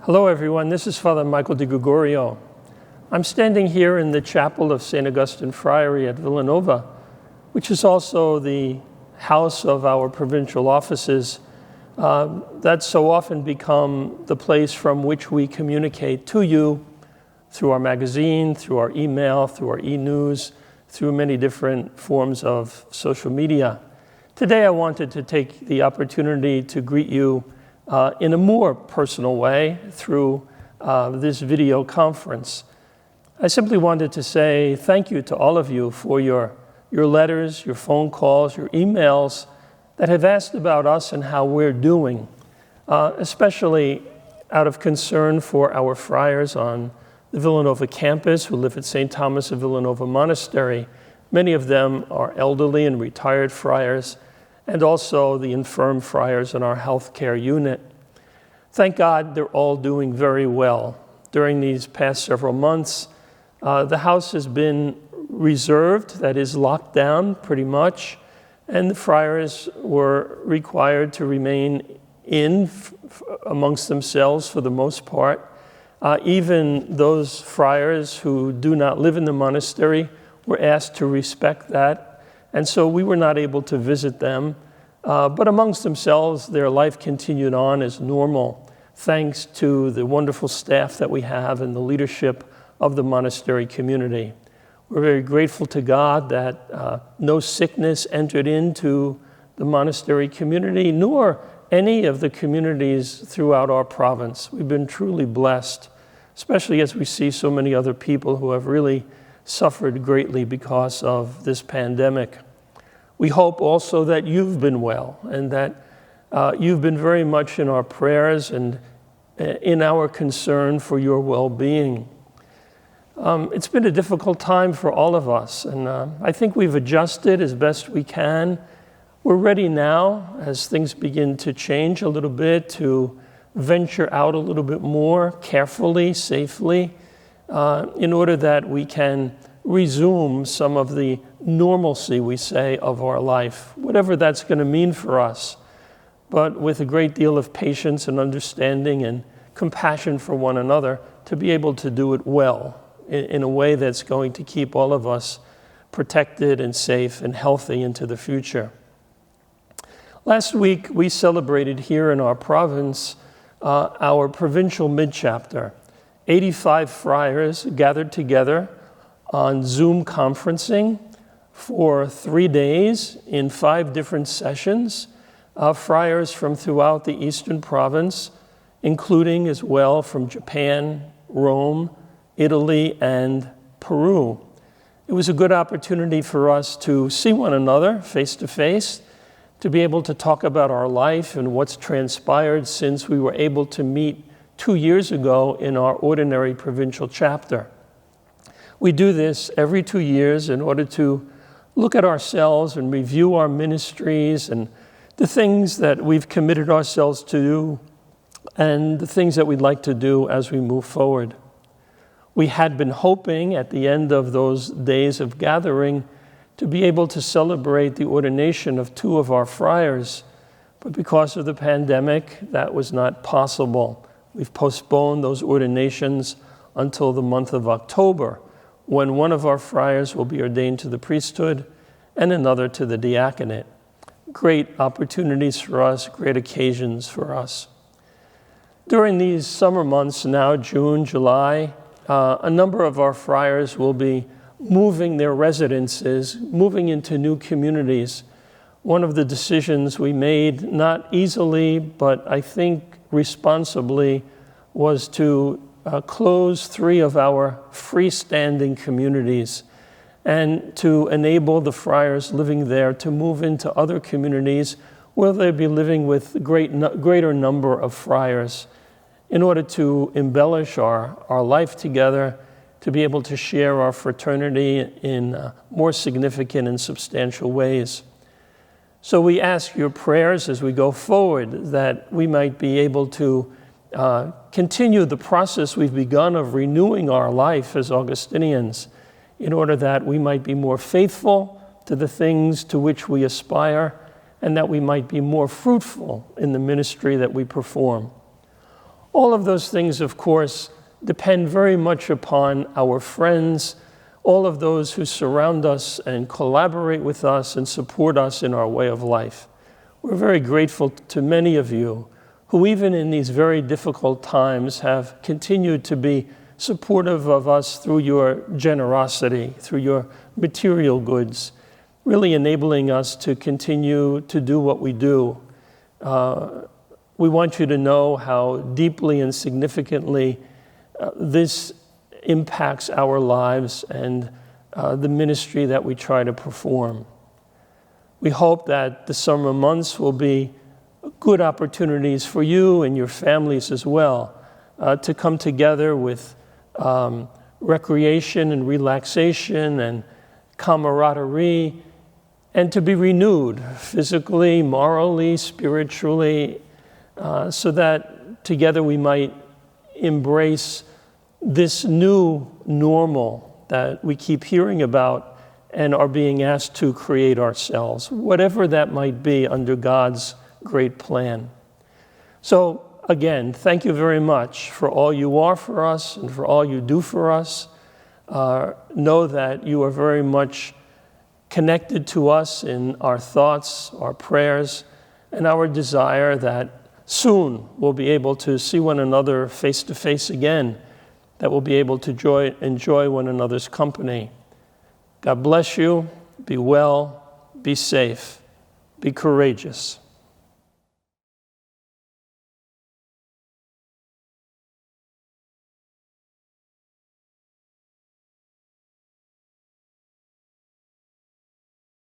Hello everyone, this is Father Michael de Gregorio. I'm standing here in the chapel of St. Augustine Friary at Villanova, which is also the house of our provincial offices that so often become the place from which we communicate to you through our magazine, through our email, through our e-news, through many different forms of social media. Today I wanted to take the opportunity to greet you in a more personal way through this video conference. I simply wanted to say thank you to all of you for your letters, your phone calls, your emails that have asked about us and how we're doing, especially out of concern for our friars on the Villanova campus who live at St. Thomas of Villanova Monastery. Many of them are elderly and retired friars, and also the infirm friars in our healthcare unit. Thank God they're all doing very well. During these past several months, the house has been reserved, that is locked down pretty much, and the friars were required to remain amongst themselves for the most part. Even those friars who do not live in the monastery were asked to respect that. And so we were not able to visit them, but amongst themselves, their life continued on as normal, thanks to the wonderful staff that we have and the leadership of the monastery community. We're very grateful to God that no sickness entered into the monastery community, nor any of the communities throughout our province. We've been truly blessed, especially as we see so many other people who have really suffered greatly because of this pandemic. We hope also that you've been well and that you've been very much in our prayers and in our concern for your well-being. It's been a difficult time for all of us, and I think we've adjusted as best we can. We're ready now, as things begin to change a little bit, to venture out a little bit more carefully, safely, in order that we can resume some of the normalcy, we say, of our life, whatever that's going to mean for us, but with a great deal of patience and understanding and compassion for one another to be able to do it well in a way that's going to keep all of us protected and safe and healthy into the future. Last week, we celebrated here in our province our provincial mid-chapter. 85 friars gathered together on Zoom conferencing for 3 days in 5 different sessions. Friars from throughout the Eastern Province, including as well from Japan, Rome, Italy, and Peru. It was a good opportunity for us to see one another face to face, to be able to talk about our life and what's transpired since we were able to meet 2 years ago in our ordinary provincial chapter. We do this every 2 years in order to look at ourselves and review our ministries and the things that we've committed ourselves to do and the things that we'd like to do as we move forward. We had been hoping at the end of those days of gathering to be able to celebrate the ordination of 2 of our friars, but because of the pandemic, that was not possible. We've postponed those ordinations until the month of October, when one of our friars will be ordained to the priesthood and another to the diaconate. Great opportunities for us, great occasions for us. During these summer months now, June, July, a number of our friars will be moving their residences, moving into new communities. One of the decisions we made, not easily, but I think responsibly, was to close 3 of our freestanding communities and to enable the friars living there to move into other communities where they'll be living with greater number of friars in order to embellish our life together, to be able to share our fraternity in more significant and substantial ways. So we ask your prayers as we go forward that we might be able to continue the process we've begun of renewing our life as Augustinians in order that we might be more faithful to the things to which we aspire and that we might be more fruitful in the ministry that we perform. All of those things, of course, depend very much upon our friends, all of those who surround us and collaborate with us and support us in our way of life. We're very grateful to many of you who, even in these very difficult times, have continued to be supportive of us through your generosity, through your material goods, really enabling us to continue to do what we do. We want you to know how deeply and significantly this impacts our lives and the ministry that we try to perform. We hope that the summer months will be good opportunities for you and your families as well to come together with recreation and relaxation and camaraderie, and to be renewed physically, morally, spiritually, so that together we might embrace this new normal that we keep hearing about and are being asked to create ourselves, whatever that might be under God's great plan. So again, thank you very much for all you are for us and for all you do for us. Know that you are very much connected to us in our thoughts, our prayers, and our desire that soon we'll be able to see one another face to face again, that we'll be able to enjoy one another's company. God bless you. Be well. Be safe. Be courageous.